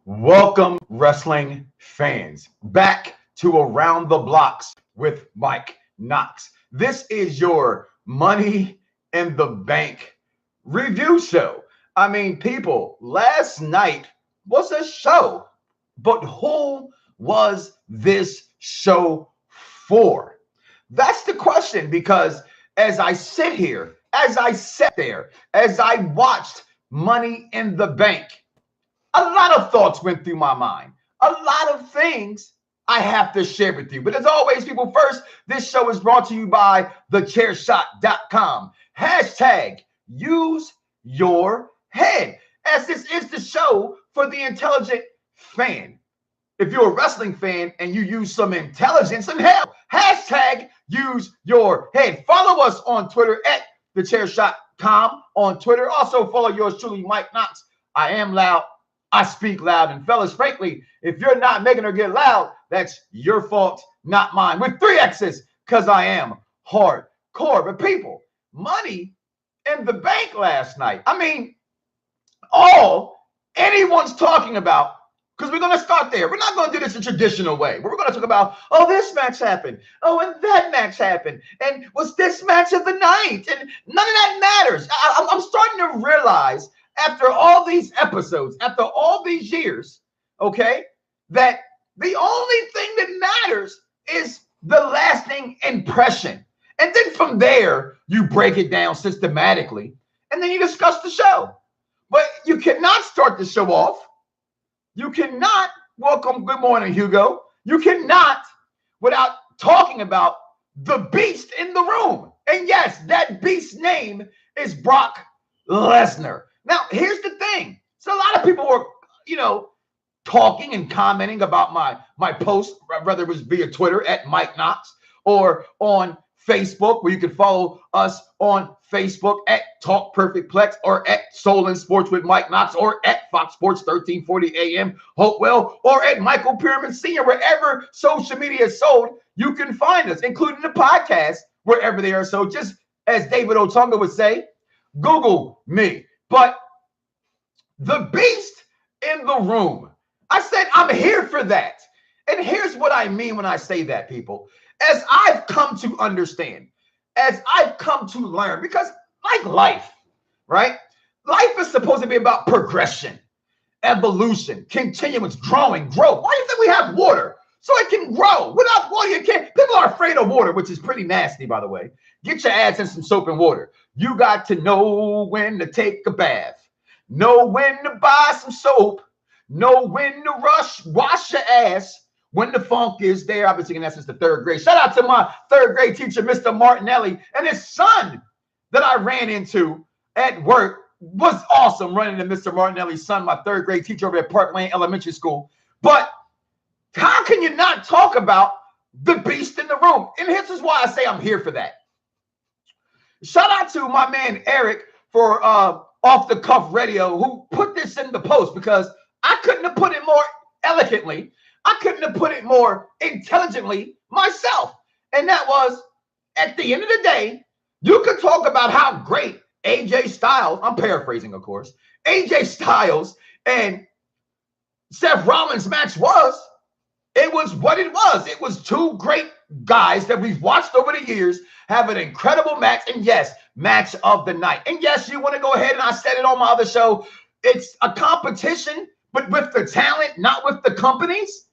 Welcome, wrestling fans, back to Around the Bloxxx with Mike Knoxxx. This is your Money in the Bank review show. I mean, people, last night was a show, but who was this show for? That's the question, because as I sit here, as I sat there, as I watched Money in the Bank, a lot of thoughts went through my mind. A lot of things I have to share with you. But as always, people, first, this show is brought to you by thechairshot.com. Hashtag use your head, as this is the show for the intelligent fan. If you're a wrestling fan and you use some intelligence, and hell, hashtag use your head. Follow us on Twitter at thechairshot.com on Twitter. Also follow yours truly, Mike Knoxxx. I am loud. I speak loud. And fellas, frankly, if you're not making her get loud, that's your fault, not mine. With 3 X's, because I am hardcore. But people, Money in the Bank last night. I mean, all anyone's talking about, because we're going to start there. We're not going to do this the traditional way. We're going to talk about, oh, this match happened. Oh, and that match happened. And was this match of the night? And none of that matters. I'm starting to realize, after all these episodes, after all these years, okay, that the only thing that matters is the lasting impression. And then from there, you break it down systematically, and then you discuss the show. But you cannot start the show off. You cannot welcome, good morning, Hugo. You cannot without talking about the beast in the room. And yes, that beast's name is Brock Lesnar. Now, here's the thing. So a lot of people were, talking and commenting about my post, whether it was via Twitter at Mike Knoxxx or on Facebook, where you can follow us on Facebook at Talk Perfect Plex or at Soul and Sports with Mike Knoxxx or at Fox Sports 1340 AM Hopewell or at Michael Pyramid Sr. Wherever social media is sold, you can find us, including the podcast, wherever they are. So just as David Otunga would say, Google me. But the beast in the room, I said, I'm here for that. And here's what I mean when I say that, people. As I've come to understand, as I've come to learn, because like life, right? Life is supposed to be about progression, evolution, continuance, growing, growth. Why do you think we have water? So it can grow. Without water, you can't. People are afraid of water, which is pretty nasty, by the way. Get your ass in some soap and water. You got to know when to take a bath. Know when to buy some soap. Know when to wash your ass when the funk is there. I've been singing that since the 3rd grade. Shout out to my 3rd grade teacher, Mr. Martinelli, and his son that I ran into at work. Was awesome running into Mr. Martinelli's son, my 3rd grade teacher over at Park Lane Elementary School. But how can you not talk about the beast in the room? And this is why I say I'm here for that. Shout out to my man Eric for Off the Cuff Radio, who put this in the post, because I couldn't have put it more eloquently. I couldn't have put it more intelligently myself. And that was, at the end of the day, you could talk about how great AJ Styles, I'm paraphrasing, of course, AJ Styles and Seth Rollins match was. It was what it was. It was 2 great guys that we've watched over the years have an incredible match. And yes, match of the night. And yes, you want to go ahead, and I said it on my other show, it's a competition, but with the talent, not with the companies.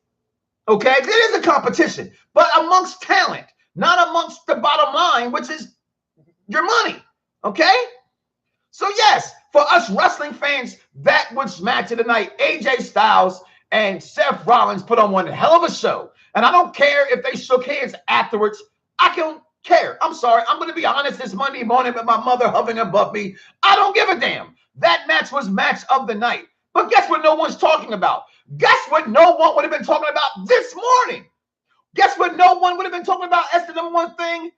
Okay? It is a competition, but amongst talent, not amongst the bottom line, which is your money. Okay? So yes, for us wrestling fans, that was match of the night. AJ Styles and Seth Rollins put on one hell of a show. And I don't care if they shook hands afterwards. I don't care. I'm sorry. I'm going to be honest, this Monday morning with my mother hovering above me. I don't give a damn. That match was match of the night. But guess what no one's talking about? Guess what no one would have been talking about this morning? Guess what no one would have been talking about as the #1 thing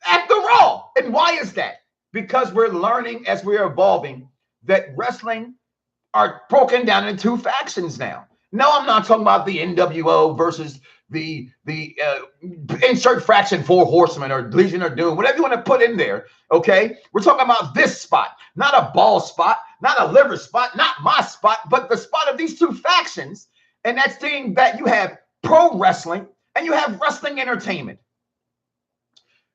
at the Raw? And why is that? Because we're learning as we're evolving that wrestling are broken down into 2 factions now. No, I'm not talking about the NWO versus the insert fraction 4 horsemen or Legion of Doom, whatever you want to put in there, okay? We're talking about this spot, not a ball spot, not a liver spot, not my spot, but the spot of these two factions. And that's saying that you have pro wrestling and you have wrestling entertainment.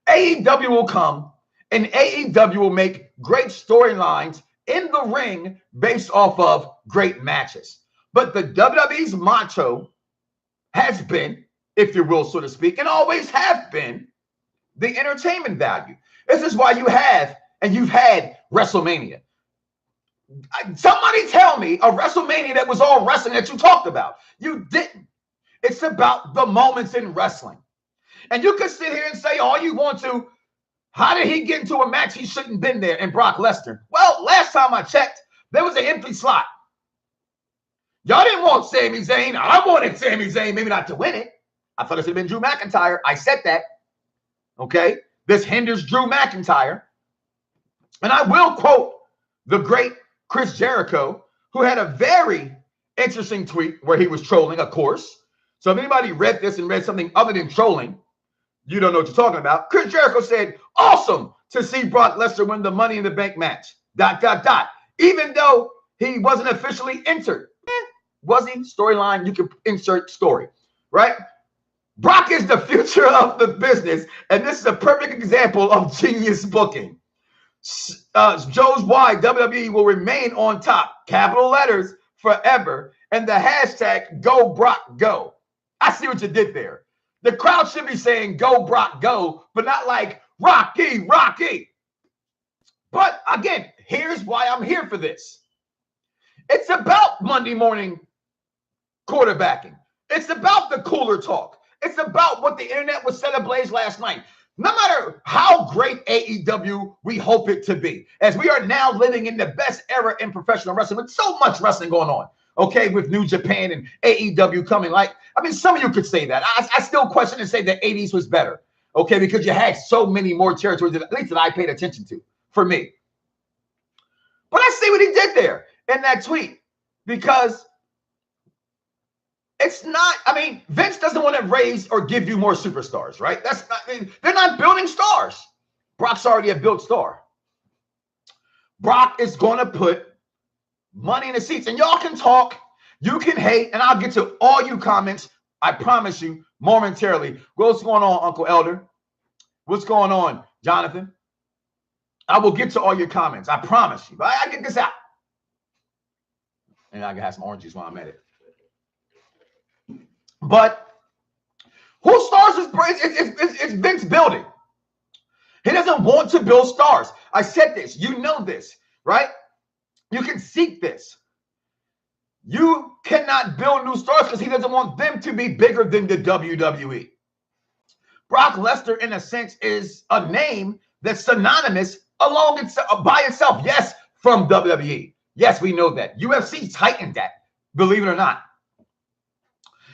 AEW will come and AEW will make great storylines in the ring based off of great matches. But the WWE's motto has been, if you will, so to speak, and always have been, the entertainment value. This is why you have, and you've had WrestleMania. Somebody tell me a WrestleMania that was all wrestling that you talked about. You didn't. It's about the moments in wrestling. And you can sit here and say all you want to, how did he get into a match he shouldn't have been there in Brock Lesnar? Well, last time I checked, there was an empty slot. Y'all didn't want Sami Zayn. I wanted Sami Zayn, maybe not to win it. I thought it should have been Drew McIntyre. I said that. Okay? This hinders Drew McIntyre. And I will quote the great Chris Jericho, who had a very interesting tweet where he was trolling, of course. So if anybody read this and read something other than trolling, you don't know what you're talking about. Chris Jericho said, awesome to see Brock Lesnar win the Money in the Bank match. ... Even though he wasn't officially entered. Was he? Storyline, you can insert story, right? Brock is the future of the business, and this is a perfect example of genius booking. Joe's why WWE will remain on top, capital letters, forever, and the hashtag Go Brock Go. I see what you did there. The crowd should be saying Go Brock Go, but not like Rocky, Rocky. But again, here's why I'm here for this. It's about Monday morning quarterbacking. It's about the cooler talk. It's about what the internet was set ablaze last night. No matter how great AEW we hope it to be, as we are now living in the best era in professional wrestling with so much wrestling going on, okay, with New Japan and AEW coming. Like, I mean, some of you could say that. I still question and say the 80s was better, okay, because you had so many more territories, at least that I paid attention to, for me. But I see what he did there in that tweet, because it's not, I mean, Vince doesn't want to raise or give you more superstars, right? That's not, they're not building stars. Brock's already a built star. Brock is going to put money in the seats, and y'all can talk, you can hate, and I'll get to all you comments, I promise you, momentarily. What's going on, Uncle Elder? What's going on, Jonathan? I will get to all your comments, I promise you. But I get this out. And I can have some orange juice while I'm at it. But who stars is it's Vince building. He doesn't want to build stars. I said this. You know this, right? You can seek this. You cannot build new stars because he doesn't want them to be bigger than the WWE. Brock Lesnar, in a sense, is a name that's synonymous by itself. Yes, from WWE. Yes, we know that. UFC tightened that, believe it or not.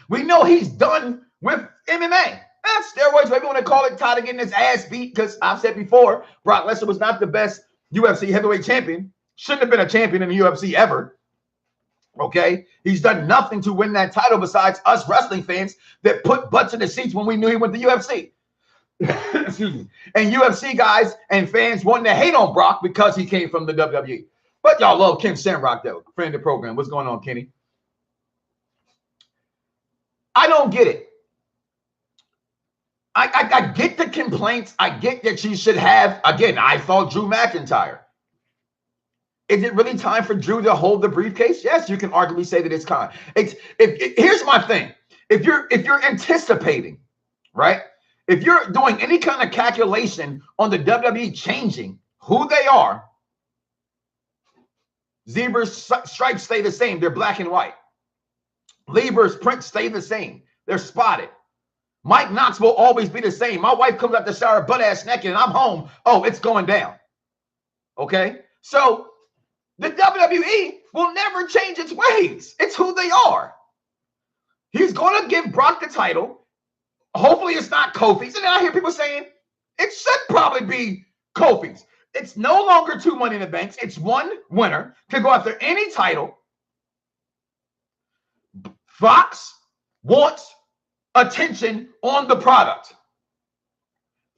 We know he's done with MMA. Steroids, maybe want to call it, tired of getting his ass beat, because I've said before, Brock Lesnar was not the best UFC heavyweight champion. Shouldn't have been a champion in the UFC ever. Okay? He's done nothing to win that title besides us wrestling fans that put butts in the seats when we knew he went to UFC. Excuse me. And UFC guys and fans wanting to hate on Brock because he came from the WWE. But y'all love Ken Shamrock, though. Friend of the program. What's going on, Kenny? I don't get it. I get the complaints. I get that you should have, again, I thought Drew McIntyre. Is it really time for Drew to hold the briefcase? Yes, you can arguably say that it's time. Here's my thing. If you're anticipating, right? If you're doing any kind of calculation on the WWE changing who they are, Zebra's stripes stay the same. They're black and white. Lieber's prints stay the same. They're spotted. Mike Knoxxx will always be the same. My wife comes out the shower butt-ass naked and I'm home. Oh, it's going down. Okay? So the WWE will never change its ways. It's who they are. He's going to give Brock the title. Hopefully it's not Kofi's. And then I hear people saying it should probably be Kofi's. It's no longer 2 Money in the Banks. It's one winner. Can go after any title. Fox wants attention on the product.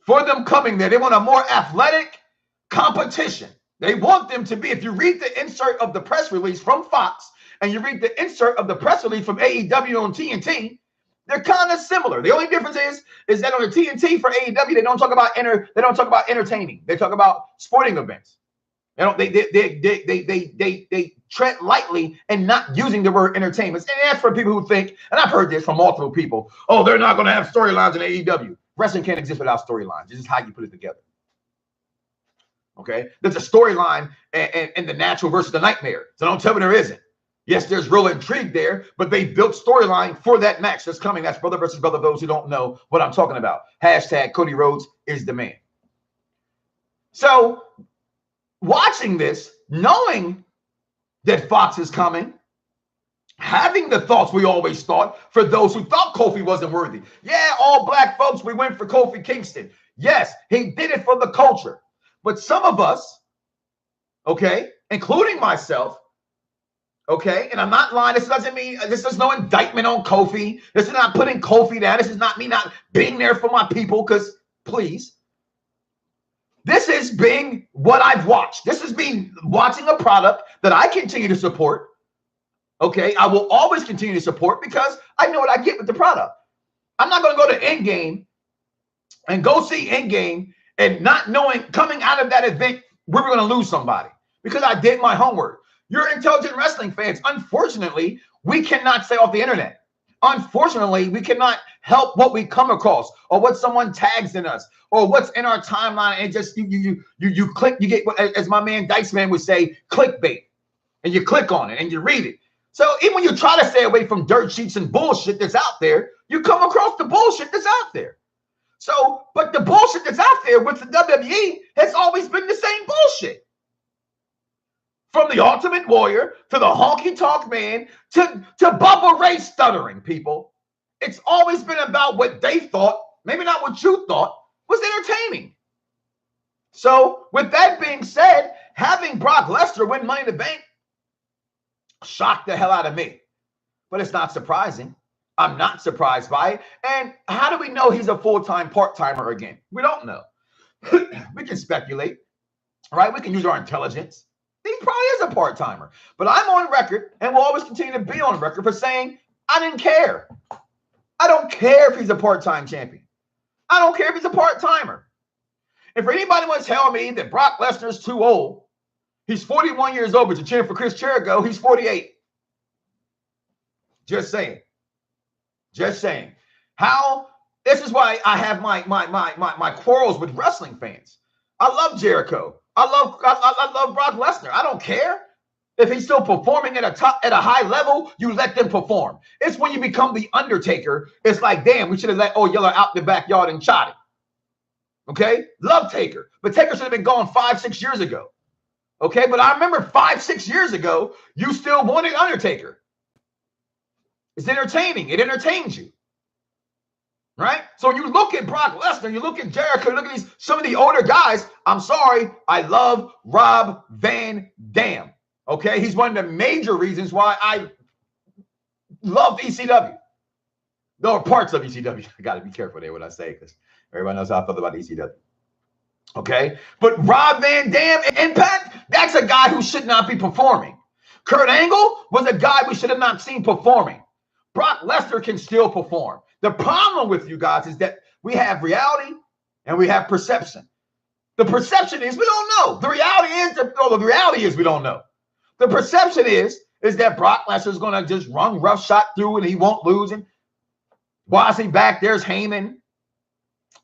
For them coming there, they want a more athletic competition. They want them to be, if you read the insert of the press release from Fox and you read the insert of the press release from AEW on TNT, they're kind of similar. The only difference is that on the TNT for AEW, they don't talk about entertaining. They talk about sporting events. They tread lightly and not using the word entertainment. And that's for people who think, and I've heard this from multiple people, oh, they're not going to have storylines in AEW. Wrestling can't exist without storylines. This is how you put it together. Okay? There's a storyline and the natural versus the nightmare. So don't tell me there isn't. Yes, there's real intrigue there, but they built storyline for that match that's coming. That's brother versus brother, those who don't know what I'm talking about. Hashtag Cody Rhodes is the man. So watching this, knowing that Fox is coming, having the thoughts we always thought for those who thought Kofi wasn't worthy. Yeah, all black folks, we went for Kofi Kingston. Yes, he did it for the culture. But some of us, okay, including myself, okay, and I'm not lying. This doesn't mean, this is no indictment on Kofi. This is not putting Kofi down. This is not me not being there for my people, because please. This is being what I've watched. This is me watching a product that I continue to support. Okay, I will always continue to support because I know what I get with the product. I'm not going to go to Endgame and go see Endgame and not knowing coming out of that event we were going to lose somebody because I did my homework. You're intelligent wrestling fans. Unfortunately, we cannot stay off the internet. Unfortunately, we cannot help what we come across or what someone tags in us or what's in our timeline, and just you click, you get, as my man Dice Man would say, clickbait, and you click on it and you read it. So even when you try to stay away from dirt sheets and bullshit that's out there, you come across the bullshit that's out there. So, but the bullshit that's out there with the WWE has always been the same bullshit. From the Ultimate Warrior to the Honky Tonk Man to Bubba Ray stuttering, people. It's always been about what they thought, maybe not what you thought, was entertaining. So with that being said, having Brock Lesnar win Money in the Bank shocked the hell out of me. But it's not surprising. I'm not surprised by it. And how do we know he's a full-time part-timer again? We don't know. We can speculate, right? We can use our intelligence. He probably is a part-timer. But I'm on record and will always continue to be on record for saying I didn't care. I don't care if he's a part-time champion. I don't care if he's a part-timer. If anybody wants to tell me that Brock Lesnar's too old, he's 41 years old, but you're cheering for Chris Jericho, he's 48. Just saying. Just saying. How, this is why I have my quarrels with wrestling fans. I love Jericho. I love Brock Lesnar. I don't care if he's still performing at a high level. You let them perform. It's when you become the Undertaker. It's like, damn, we should have let Yeller out the backyard and shot him. Okay, love Taker, but Taker should have been gone 5-6 years ago. Okay, but I remember 5-6 years ago, you still wanted Undertaker. It's entertaining. It entertains you. Right? So when you look at Brock Lesnar, you look at Jericho, you look at some of the older guys. I'm sorry, I love Rob Van Dam. Okay? He's one of the major reasons why I love ECW. There are parts of ECW. I got to be careful there what I say because everybody knows how I feel about ECW. Okay? But Rob Van Dam and Impact, that's a guy who should not be performing. Kurt Angle was a guy we should have not seen performing. Brock Lesnar can still perform. The problem with you guys is that we have reality and we have perception. The perception is we don't know. The reality is we don't know. The perception is that Brock Lesnar is going to just run roughshod through and he won't lose. And why is he back? There's Heyman.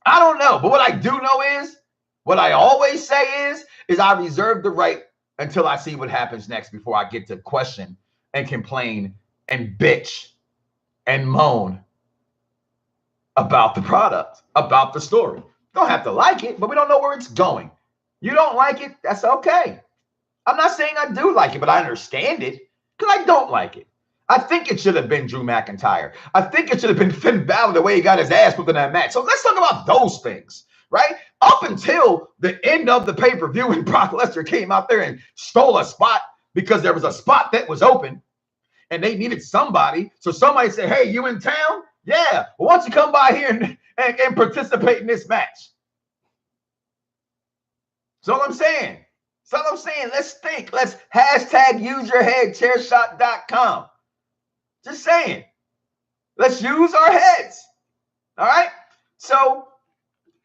I don't know. But what I do know is, what I always say is I reserve the right until I see what happens next before I get to question and complain and bitch and moan about the product, about the story. Don't have to like it, but we don't know where it's going. You don't like it, that's okay. I'm not saying I do like it, but I understand it because I don't like it. I think it should have been Drew McIntyre. I think it should have been Finn Balor the way he got his ass whooped in that match. So let's talk about those things, right? Up until the end of the pay-per-view when Brock Lesnar came out there and stole a spot because there was a spot that was open and they needed somebody. So somebody said, hey, you in town? Yeah, well, why don't you come by here and participate in this match? So what I'm saying, So I'm saying, let's think. Let's hashtag use your head, chairshot.com. Just saying. Let's use our heads. All right? So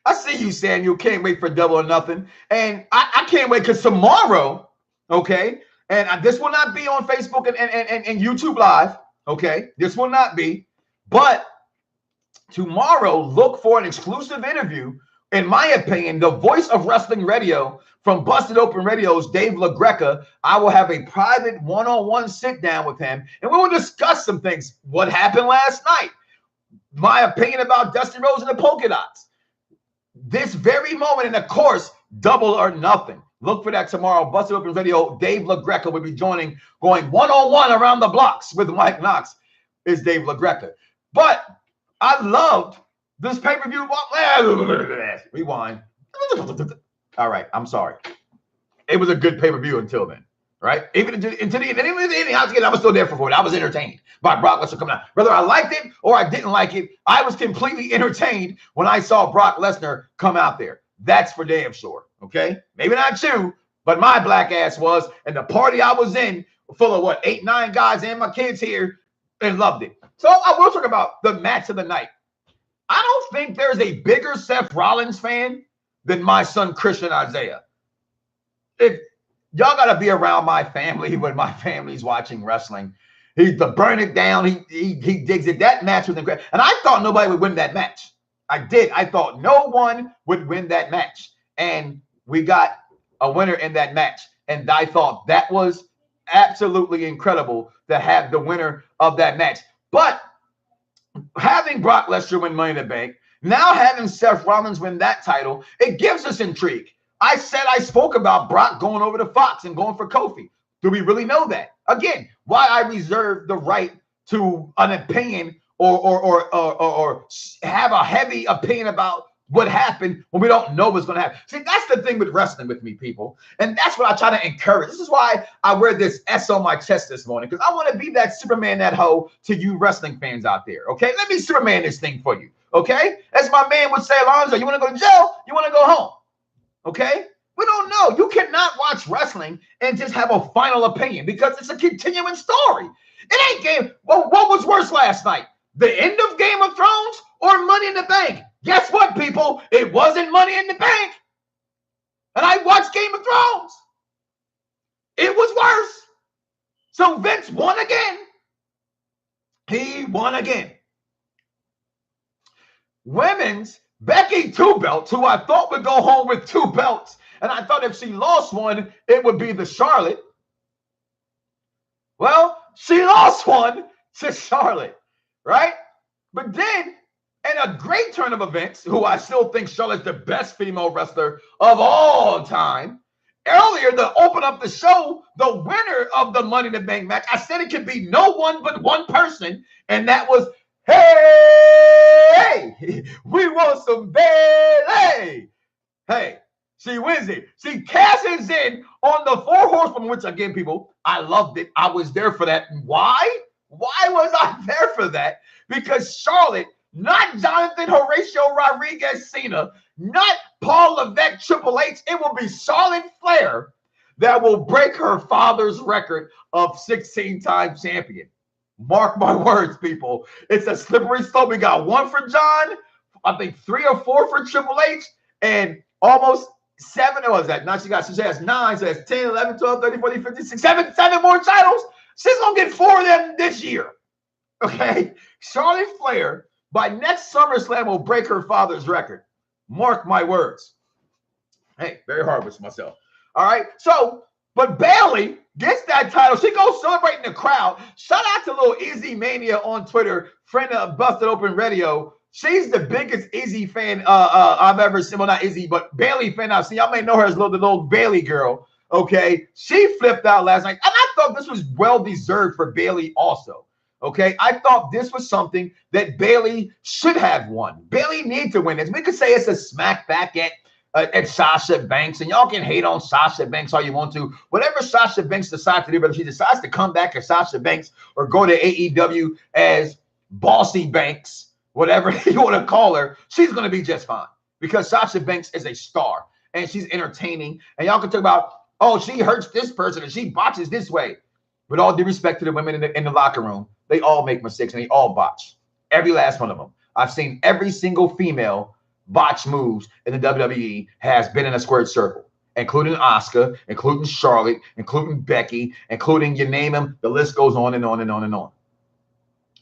I see you, Samuel. Can't wait for Double or Nothing. And I can't wait because tomorrow, okay, and this will not be on Facebook and YouTube Live, okay? This will not be. But tomorrow, look for an exclusive interview. In my opinion, the voice of wrestling radio from Busted Open Radio's Dave LaGreca. I will have a private one-on-one sit-down with him, and we will discuss some things. What happened last night? My opinion about Dusty Rhodes and the Polka Dots. This very moment, and of course, Double or Nothing. Look for that tomorrow. Busted Open Radio. Dave LaGreca will be joining, going one-on-one around the blocks with Mike Knoxxx. Is Dave LaGreca. But I loved this pay-per-view. Rewind. All right, I'm sorry. It was a good pay-per-view until then, right? Even until the house again, I was still there for it. I was entertained by Brock Lesnar coming out. Whether I liked it or I didn't like it, I was completely entertained when I saw Brock Lesnar come out there. That's for damn sure, okay? Maybe not you, but my black ass was, and the party I was in, full of what, 8, 9 guys and my kids here, and loved it. So I will talk about the match of the night. I don't think there's a bigger Seth Rollins fan than my son Christian Isaiah. If y'all got to be around my family when my family's watching wrestling, he's the burn it down. He digs it. That match was incredible, and I thought nobody would win that match. I did. I thought no one would win that match, and we got a winner in that match. And I thought that was absolutely incredible to have the winner of that match. But having Brock Lesnar win Money in the Bank, now having Seth Rollins win that title, it gives us intrigue. I spoke about Brock going over to Fox and going for Kofi. Do we really know that? Again, why I reserve the right to an opinion or have a heavy opinion about what happened when we don't know what's going to happen. See, that's the thing with wrestling with me, people. And that's what I try to encourage. This is why I wear this S on my chest this morning, because I want to be that Superman, that hoe to you wrestling fans out there, okay? Let me Superman this thing for you, okay? As my man would say, Alonzo, you want to go to jail? You want to go home, okay? We don't know. You cannot watch wrestling and just have a final opinion because it's a continuing story. It ain't game. Well, what was worse last night? The end of Game of Thrones or Money in the Bank? Guess what, people? It wasn't Money in the Bank. And I watched Game of Thrones. It was worse. So Vince won again. He won again. Women's Becky 2 belts, who I thought would go home with 2 belts. And I thought if she lost one, it would be the Charlotte. Well, she lost one to Charlotte, right? But then, in a great turn of events, who I still think Charlotte's the best female wrestler of all time, earlier to open up the show, the winner of the Money in the Bank match, I said it could be no one but one person, and that was, hey, we want some Bayley. Hey, she wins it. She cashes in on the 4 horsewomen, which again, people, I loved it. I was there for that. Why? Why was I there for that? Because Charlotte, not Jonathan Horatio Rodriguez Cena, not Paul Levesque Triple H, it will be Charlotte Flair that will break her father's record of 16-time champion. Mark my words, people. It's a slippery slope. We got 1 for John, I think 3 or 4 for Triple H, and almost 7. What was that? Now she has 9, so that's 10, 11, 12, 13, 14, 15, 16, 7 more titles. She's going to get 4 of them this year. Okay? Charlotte Flair, by next SummerSlam, will break her father's record. Mark my words. Hey, very hard with myself. All right? So, but Bayley gets that title. She goes celebrating the crowd. Shout out to little Izzy Mania on Twitter, friend of Busted Open Radio. She's the biggest Izzy fan I've ever seen. Well, not Izzy, but Bayley fan I've seen. Y'all may know her as the little Bayley girl. Okay? She flipped out last night. And I thought this was well-deserved for Bayley also. Okay? I thought this was something that Bayley should have won. Bayley needs to win this. We could say it's a smack back at Sasha Banks, and y'all can hate on Sasha Banks all you want to. Whatever Sasha Banks decides to do, whether she decides to come back as Sasha Banks or go to AEW as Bossy Banks, whatever you want to call her, she's going to be just fine because Sasha Banks is a star and she's entertaining. And y'all can talk about Oh, she hurts this person and she botches this way. With all due respect to the women in the locker room, they all make mistakes and they all botch. Every last one of them. I've seen every single female botch moves in the WWE has been in a squared circle, including Asuka, including Charlotte, including Becky, including you name them. The list goes on and on and on and on.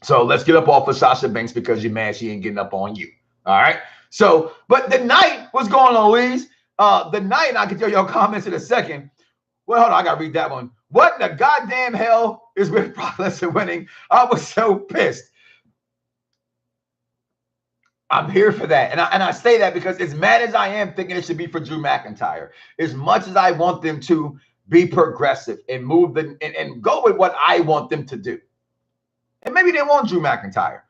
So let's get up off of Sasha Banks because you're mad she ain't getting up on you. All right. So, but the night, what's going on, Louise? The night, I can tell your comments in a second. Well, hold on, I gotta read that one. What in the goddamn hell is with Brock Lesnar winning? I was so pissed. I'm here for that. And I say that because as mad as I am thinking it should be for Drew McIntyre, as much as I want them to be progressive and move and go with what I want them to do. And maybe they want Drew McIntyre.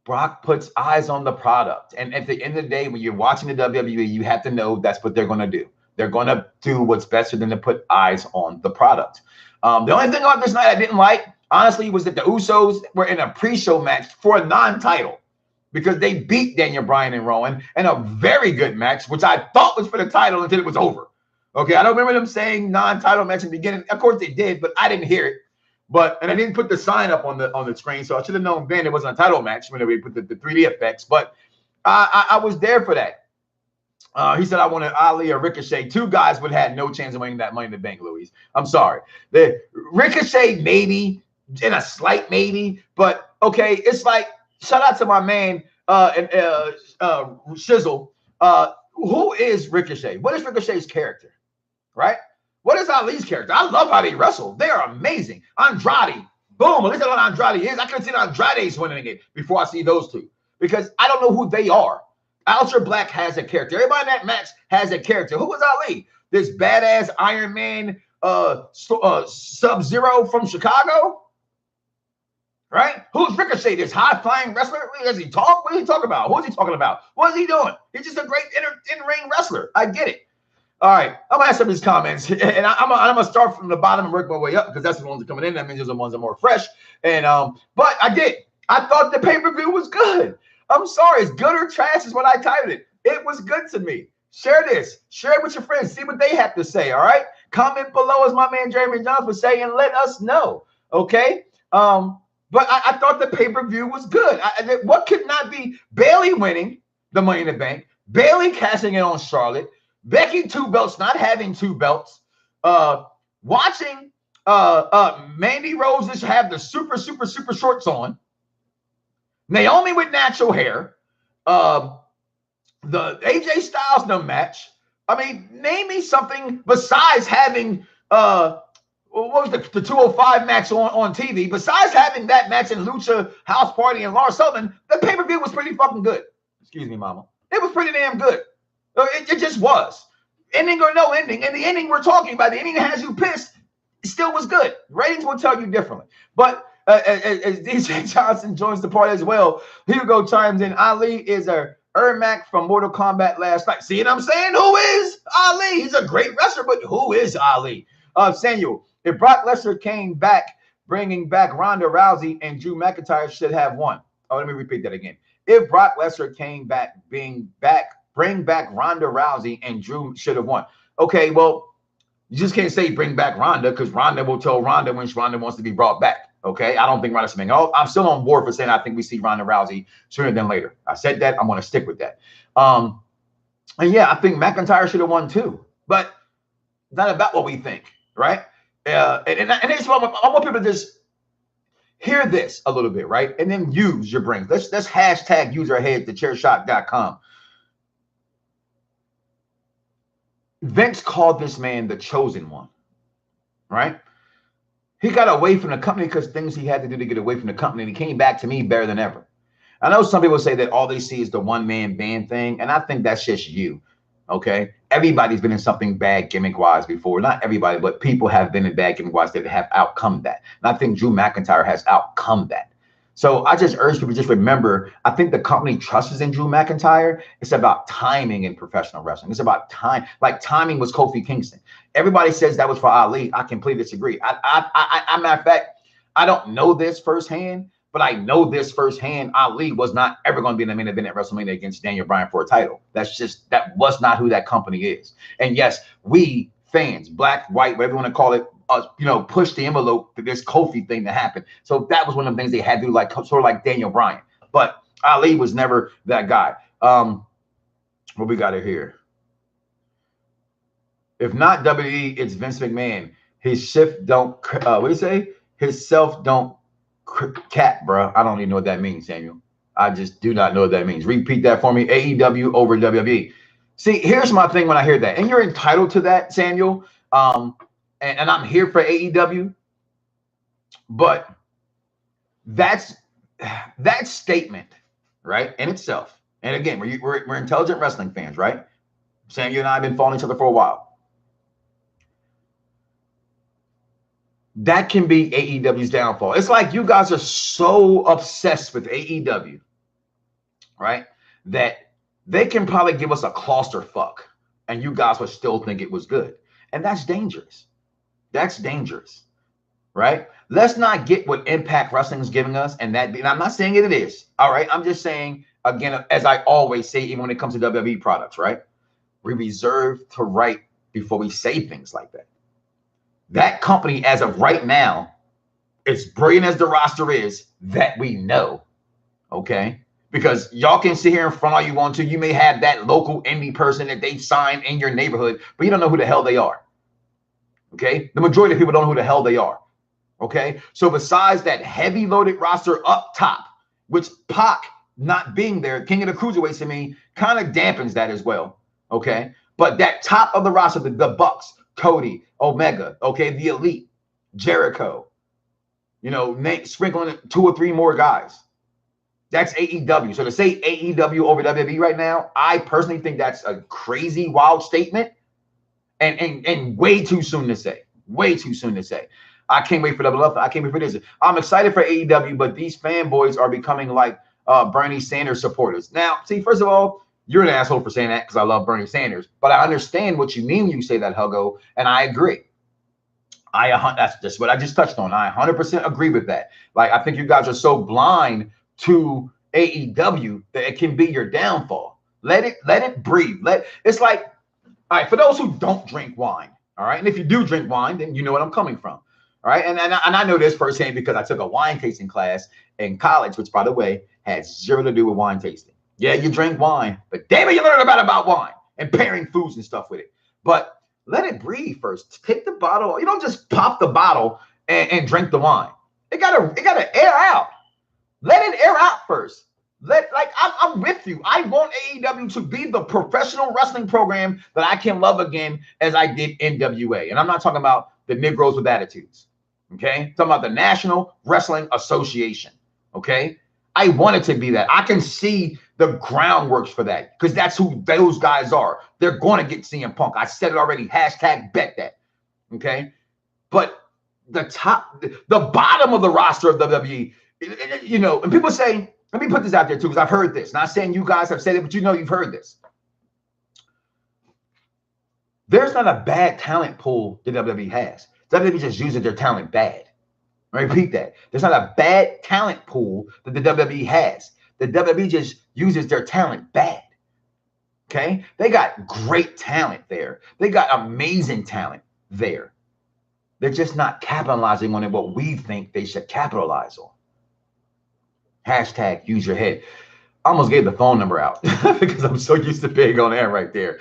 Brock puts eyes on the product. And at the end of the day, when you're watching the WWE, you have to know that's what they're going to do. They're going to do what's best for them to put eyes on the product. The only thing about this night I didn't like, honestly, was that the Usos were in a pre-show match for a non-title because they beat Daniel Bryan and Rowan in a very good match, which I thought was for the title until it was over. Okay, I don't remember them saying non-title match in the beginning. Of course they did, but I didn't hear it. And I didn't put the sign up on the screen, so I should have known then it wasn't a title match when we put the 3D effects. But I was there for that. He said I wanted Ali or Ricochet. Two guys would have had no chance of winning that Money in the Bank, Louise. I'm sorry. The Ricochet maybe, and a slight maybe, but okay. It's like shout out to my man Shizzle. Who is Ricochet? What is Ricochet's character? Right? What is Ali's character? I love how they wrestle. They are amazing. Andrade, boom. At least I know what Andrade is. I could have seen Andrade's winning it before I see those two because I don't know who they are. Aleister Black has a character. Everybody in that match has a character. Who was Ali? This badass Iron Man Sub-Zero from Chicago? Right? Who's Ricochet? This high-flying wrestler? Does he talk? What is he talking about? Who is he talking about? What is he doing? He's just a great in-ring wrestler. I get it. All right. I'm going to ask some of these comments. And I'm going to start from the bottom and work my way up because that's the ones that are coming in. That means those are the ones that are more fresh. And but I thought the pay-per-view was good. I'm sorry. It's good or trash is what I titled it. It was good to me. Share this. Share it with your friends. See what they have to say, all right? Comment below, as my man Jeremy Johnson would say, and let us know, okay? But I thought the pay-per-view was good. What could not be? Bayley winning the Money in the Bank. Bayley cashing in on Charlotte. Becky 2 belts, not having 2 belts. Watching Mandy Rose have the super shorts on. Naomi with natural hair. The AJ Styles no match. I mean, name me something besides having what was the 205 match on TV. Besides having that match in Lucha House Party and Lars Sullivan, the pay-per-view was pretty fucking good. Excuse me, mama. It was pretty damn good. It just was. Ending or no ending. And the ending we're talking about, the ending that has you pissed, it still was good. Ratings will tell you differently. But as DJ Johnson joins the party as well, Hugo chimes in, Ali is a Ermac from Mortal Kombat last night. See what I'm saying? Who is Ali? He's a great wrestler, but who is Ali? Samuel, if Brock Lesnar came back, bringing back Ronda Rousey and Drew McIntyre should have won. Oh, let me repeat that again. If Brock Lesnar came back, bring back Ronda Rousey and Drew should have won. Okay, well, you just can't say bring back Ronda because Ronda will tell Ronda when Ronda wants to be brought back. Okay, I don't think Ronda's coming. Oh, I'm still on board for saying I think we see Ronda Rousey sooner than later. I said that. I'm going to stick with that. And yeah, I think McIntyre should have won too. But it's not about what we think, right? And it's I want people to just hear this a little bit, right? And then use your brains. Let's hashtag use our heads to chairshot.com. Vince called this man the chosen one, right? He got away from the company because things he had to do to get away from the company, and he came back to me better than ever. I know some people say that all they see is the one-man band thing, and I think that's just you, okay? Everybody's been in something bad gimmick-wise before. Not everybody, but people have been in bad gimmick-wise that have outcome that. And I think Drew McIntyre has outcome that. So I just urge people to just remember, I think the company trusts in Drew McIntyre. It's about timing in professional wrestling. It's about time. Like timing was Kofi Kingston. Everybody says that was for Ali. I completely disagree. Matter of fact, I don't know this firsthand, but I know this firsthand. Ali was not ever going to be in the main event at WrestleMania against Daniel Bryan for a title. That was not who that company is. And yes, we fans, black, white, whatever you want to call it, push the envelope for this Kofi thing to happen. So that was one of the things they had to do, like sort of like Daniel Bryan. But Ali was never that guy. What we got it here? If not WWE, it's Vince McMahon. His shift don't, what do you say? His self don't cap, bro. I don't even know what that means, Samuel. I just do not know what that means. Repeat that for me. AEW over WWE. See, here's my thing when I hear that. And you're entitled to that, Samuel. And I'm here for AEW. But that statement, right, in itself. And again, we're intelligent wrestling fans, right? Samuel and I have been following each other for a while. That can be AEW's downfall. It's like you guys are so obsessed with AEW, right, that they can probably give us a clusterfuck and you guys would still think it was good. And that's dangerous. That's dangerous, right? Let's not get what Impact Wrestling is giving us. And I'm not saying it is, all right? I'm just saying, again, as I always say, even when it comes to WWE products, right? We reserve the right before we say things like that. That company, as of right now, as brilliant as the roster is, that we know, okay? Because y'all can sit here in front all you want to. You may have that local indie person that they signed in your neighborhood, but you don't know who the hell they are, okay? The majority of people don't know who the hell they are, okay? So besides that heavy loaded roster up top, which Pac not being there, King of the Cruiserweights to me, kind of dampens that as well, okay? But that top of the roster, the Bucks, Cody, Omega, okay, the Elite, Jericho, sprinkling 2 or 3 more guys. That's AEW. So to say AEW over WWE right now, I personally think that's a crazy, wild statement and way too soon to say. Way too soon to say. I can't wait for Double Up. I can't wait for this. I'm excited for AEW, but these fanboys are becoming like Bernie Sanders supporters. Now, see, first of all, you're an asshole for saying that because I love Bernie Sanders, but I understand what you mean when you say that, Hugo, and I agree. That's just what I just touched on. I 100% agree with that. Like, I think you guys are so blind to AEW that it can be your downfall. Let it breathe. It's like, all right, for those who don't drink wine, all right, and if you do drink wine, then you know what I'm coming from, all right, and I know this firsthand because I took a wine tasting class in college, which, by the way, had zero to do with wine tasting. Yeah, you drink wine, but damn it, you learn about wine and pairing foods and stuff with it. But let it breathe first. Take the bottle. You don't just pop the bottle and drink the wine. It gotta air out. Let it air out first. I'm with you. I want AEW to be the professional wrestling program that I can love again as I did NWA. And I'm not talking about the Negroes with attitudes. Okay, I'm talking about the National Wrestling Association. Okay, I want it to be that. I can see the groundworks for that because that's who those guys are. They're going to get CM Punk. I said it already. Hashtag bet that. Okay. But the bottom of the roster of WWE, and people say, let me put this out there too, because I've heard this. Not saying you guys have said it, but you've heard this. There's not a bad talent pool that WWE has. WWE just uses their talent bad. I repeat that. There's not a bad talent pool that the WWE has. The WWE just uses their talent bad. Okay? They got great talent there. They got amazing talent there. They're just not capitalizing on it what we think they should capitalize on. Hashtag use your head. I almost gave the phone number out because I'm so used to being on air right there.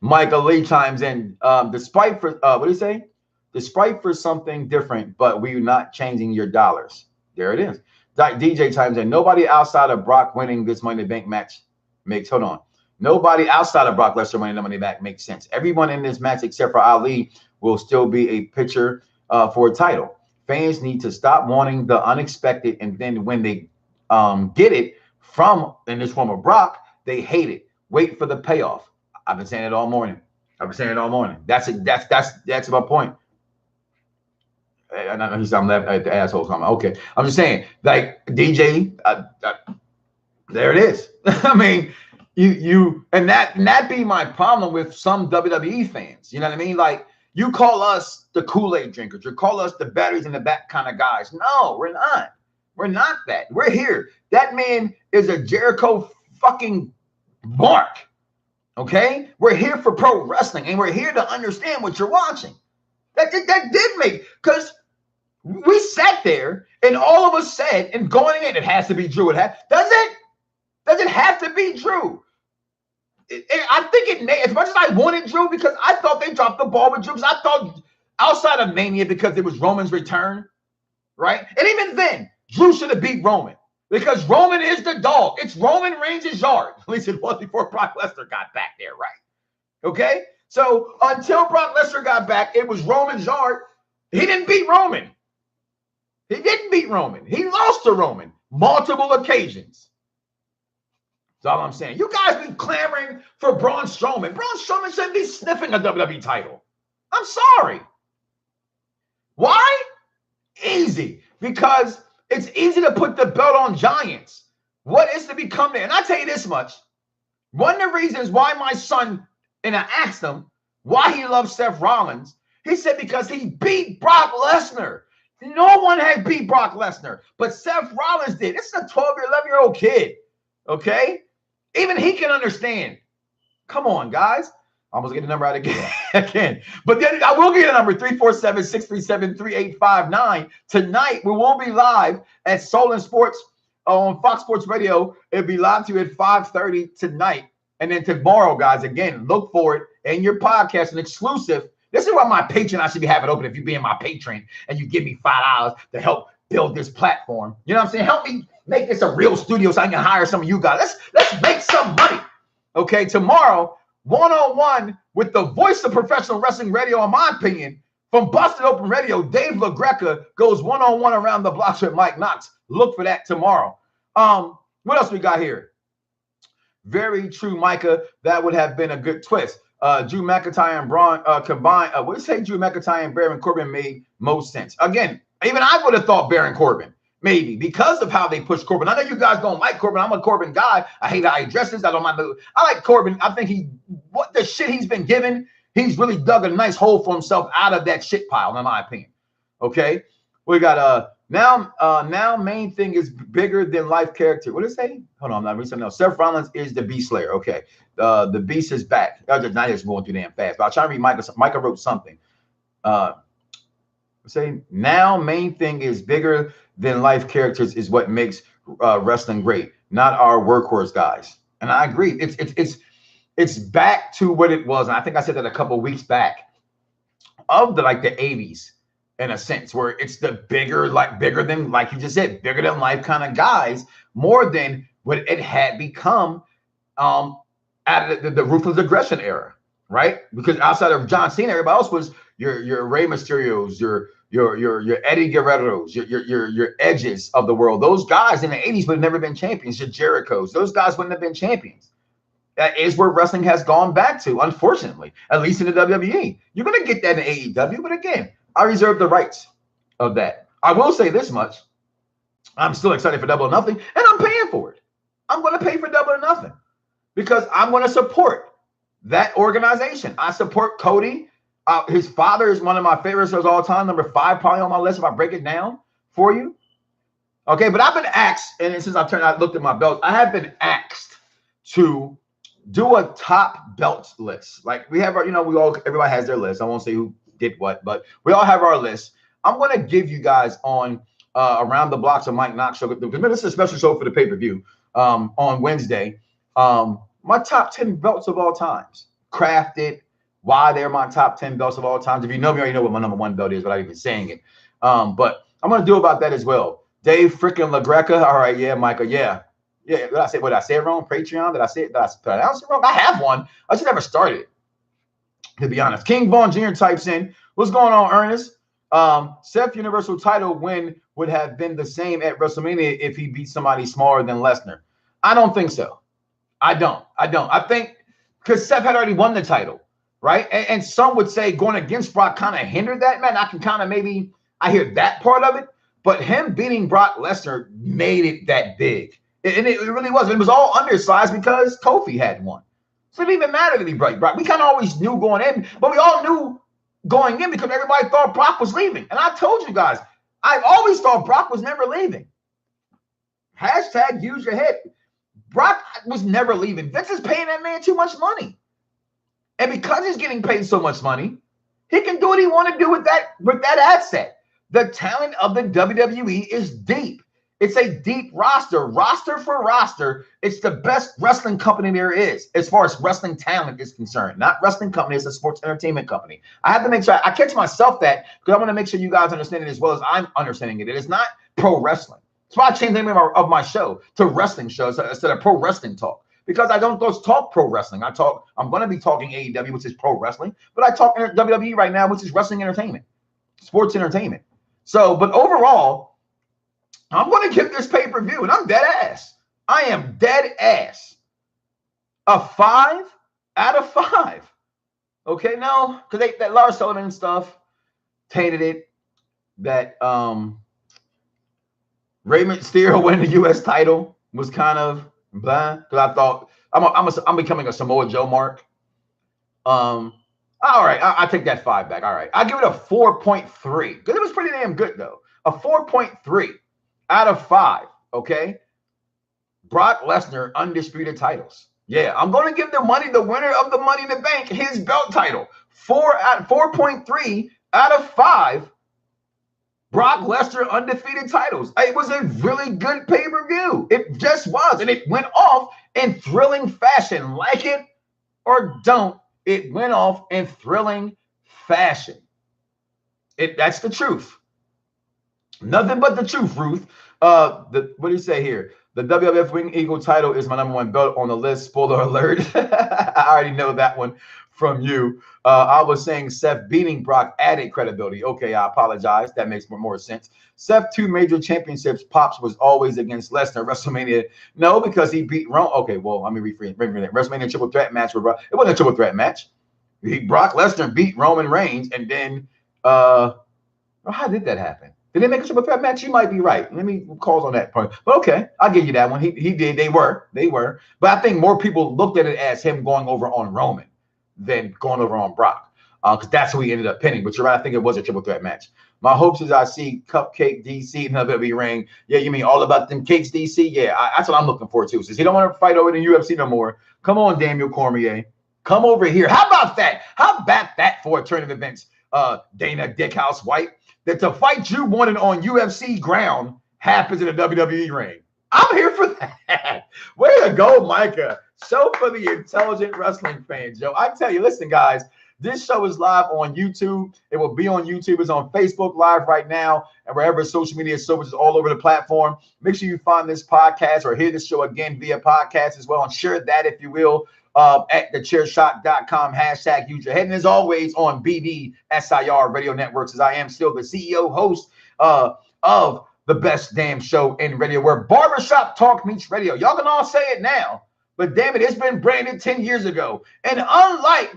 Michael Lee chimes in. Despite for what do you say? Despite for something different, but we're not changing your dollars. There it is. DJ chimes in. Nobody outside of Brock winning this Money in the Bank match makes. Hold on. Nobody outside of Brock Lesnar winning the Money in the Bank makes sense. Everyone in this match except for Ali will still be a pitcher for a title. Fans need to stop wanting the unexpected, and then when they get it from in this form of Brock, they hate it. Wait for the payoff. I've been saying it all morning. That's my point. And I know he's I'm left at the asshole comment. Okay, I'm just saying, like DJ, there it is. I mean, you and that be my problem with some WWE fans. You know what I mean? Like, you call us the Kool-Aid drinkers. You call us the batteries in the back kind of guys. No, we're not. We're not that. We're here. That man is a Jericho fucking mark. Okay? We're here for pro wrestling, and we're here to understand what you're watching. That did make, because we sat there and all of us said, and going in, it has to be Drew. Does it have to be Drew? I think it may, as much as I wanted Drew, because I thought they dropped the ball with Drew, because I thought outside of Mania, because it was Roman's return, right? And even then, Drew should have beat Roman, because Roman is the dog. It's Roman Reigns' yard. At least it was before Brock Lesnar got back there, right? Okay? So until Brock Lesnar got back, it was Roman's yard. He didn't beat Roman. He didn't beat Roman. He lost to Roman multiple occasions. That's all I'm saying. You guys be clamoring for Braun Strowman. Braun Strowman shouldn't be sniffing a WWE title. I'm sorry. Why? Easy. Because it's easy to put the belt on giants. What is to become there? And I tell you this much. One of the reasons why my son, and I asked him why he loves Seth Rollins, he said because he beat Brock Lesnar. No one had beat Brock Lesnar, but Seth Rollins did. This is a 12-year, 11-year-old kid, okay? Even he can understand. Come on, guys. I almost get the number out again. But then I will get a number, 347-637-3859. Tonight, we will be live at Solon Sports on Fox Sports Radio. It'll be live to you at 5:30 tonight. And then tomorrow, guys, again, look for it in your podcast, an exclusive. This is why my Patreon, I should be having open if you be in my Patreon and you give me $5 to help build this platform. You know what I'm saying? Help me make this a real studio so I can hire some of you guys. Let's make some money. Okay, tomorrow, one-on-one with the voice of professional wrestling radio, in my opinion, from Busted Open Radio, Dave LaGreca goes one-on-one around the blocks with Mike Knoxxx. Look for that tomorrow. What else we got here? Very true, Micah. That would have been a good twist. Drew McIntyre and Braun combined. What do you say? Drew McIntyre and Baron Corbin made most sense. Again, even I would have thought Baron Corbin, maybe, because of how they push Corbin. I know you guys don't like Corbin. I'm a Corbin guy. I hate how he dresses. I don't mind. I like Corbin. I think what the shit he's been given, he's really dug a nice hole for himself out of that shit pile, in my opinion. Okay, we got now main thing is bigger than life character. What did it say? Hold on, I'm not reading something else. Seth Rollins is the Beast Slayer. Okay, the Beast is back. I was just going too damn fast, but I'll try to read Micah. Micah wrote something. Say now main thing is bigger than life characters is what makes wrestling great, not our workhorse guys. And I agree. It's back to what it was. And I think I said that a couple weeks back of the 80s. In a sense, where it's the bigger than, like you just said, bigger than life kind of guys, more than what it had become out of the ruthless aggression era, right? Because outside of John Cena, everybody else was your Rey Mysterios, your Eddie Guerreros, your Edges of the world. Those guys in the 80s would have never been champions. Your Jerichos, those guys wouldn't have been champions. That is where wrestling has gone back to, unfortunately, at least in the WWE. You're going to get that in AEW, but again, I reserve the rights of that. I will say this much. I'm still excited for Double or Nothing, and I'm paying for it. I'm going to pay for Double or Nothing because I'm going to support that organization. I support Cody. His father is one of my favorites of all time. Number 5 probably on my list if I break it down for you. Okay, but I've been asked, and since I looked at my belt, I have been asked to do a top belts list. Like we have our, everybody has their list. I won't say who did what, but we all have our list. I'm going to give you guys on Around the Blocks of Mike Knoxxx show. This is a special show for the pay-per-view on Wednesday. My top 10 belts of all times. Crafted, why they're my top 10 belts of all times. If you know me, you already know what my number 1 belt is without even saying it. But I'm going to do about that as well. Dave freaking LaGreca. All right, yeah, Michael, yeah. Yeah, did I say it wrong? Patreon? Did I pronounce it wrong? I have one. I just never started it, to be honest. King Vaughn Jr. types in, what's going on, Ernest? Seth Universal title win would have been the same at WrestleMania if he beat somebody smaller than Lesnar. I don't think so. I don't. I think because Seth had already won the title, right? And some would say going against Brock kind of hindered that, man. I can kind of I hear that part of it. But him beating Brock Lesnar made it that big. And it really was. It was all undersized because Kofi had one. So it didn't even matter that he beat Brock. We kind of always knew going in, but we all knew going in because everybody thought Brock was leaving. And I told you guys, I've always thought Brock was never leaving. Hashtag use your head. Brock was never leaving. Vince is paying that man too much money. And because he's getting paid so much money, he can do what he want to do with that asset. The talent of the WWE is deep. It's a deep roster. Roster for roster, it's the best wrestling company there is as far as wrestling talent is concerned. Not wrestling company, it's a sports entertainment company. I have to make sure I catch myself that because I want to make sure you guys understand it as well as I'm understanding it. It is not pro wrestling. That's why I changed the name of my show to wrestling shows instead of pro wrestling talk. Because I don't just talk pro wrestling. I'm going to be talking AEW, which is pro wrestling, but I talk WWE right now, which is wrestling entertainment, sports entertainment. So, but overall, I'm going to give this pay-per-view, and I'm dead ass. I am dead ass. A 5 out of 5. Okay, no, because that Lars Sullivan stuff tainted it. That Raymond Steele winning the U.S. title was kind of blah. Because I thought I'm becoming a Samoa Joe mark. All right, I take that 5 back. All right, I give it a 4.3 because it was pretty damn good though. A 4.3 out of 5. Okay, Brock Lesnar undisputed titles. Yeah, I'm going to give the winner of the Money in the Bank, his belt title. 4.3 out of 5. Brock Lesnar undefeated titles. It was a really good pay-per-view. It just was, and it went off in thrilling fashion. Like it or don't, it went off in thrilling fashion. That's the truth. Nothing but the truth, Ruth. What do you say here? The WWF Wing Eagle title is my #1 belt on the list. Spoiler alert. I already know that one from you. I was saying Seth beating Brock added credibility. Okay, I apologize. That makes more sense. Seth 2 major championships. Pops was always against Lesnar. WrestleMania. No, because he beat Rome. Okay, well, let me rephrase. WrestleMania triple threat match with Brock. It wasn't a triple threat match. Brock Lesnar beat Roman Reigns, and then how did that happen? Did they make a triple threat match? You might be right. Let me call on that point. But okay, I'll give you that one. He did. They were. But I think more people looked at it as him going over on Roman than going over on Brock. Because that's who he ended up pinning. But you're right. I think it was a triple threat match. My hopes is I see Cupcake DC in the WWE ring. Yeah, you mean all about them cakes, DC? Yeah, that's what I'm looking for too. Since he don't want to fight over the UFC no more, come on, Daniel Cormier. Come over here. How about that? How about that for a turn of events? Dana Dickhouse White. That the fight you wanted on UFC ground happens in a WWE ring. I'm here for that. Way to go, Micah. Show for the intelligent wrestling fans, yo. I tell you, listen, guys, this show is live on YouTube. It will be on YouTube. It's on Facebook Live right now and wherever social media services all over the platform. Make sure you find this podcast or hear this show again via podcast as well and share that, if you will, at thechairshot.com, hashtag use your head. And as always on BDSIR Radio Networks, as I am still the CEO host of the best damn show in radio, where barbershop talk meets radio. Y'all can all say it now, but damn it, it's been branded 10 years ago. And unlike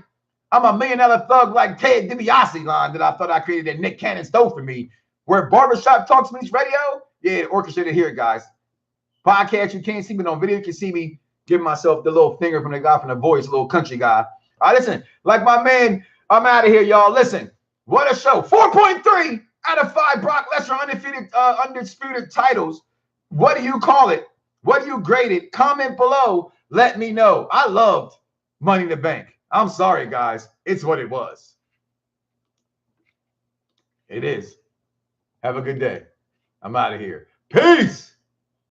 I'm a $1 million thug like Ted DiBiase line that I thought I created that Nick Cannon stole from me, where barbershop talks meets radio, yeah, orchestrated here, guys. Podcast, you can't see me on video, you can see me giving myself the little finger from the guy from The Voice, a little country guy. All right, listen, like my man, I'm out of here, y'all. Listen, what a show. 4.3 out of 5 Brock Lesnar undisputed titles. What do you call it? What do you grade it? Comment below. Let me know. I loved Money in the Bank. I'm sorry, guys. It's what it was. It is. Have a good day. I'm out of here. Peace.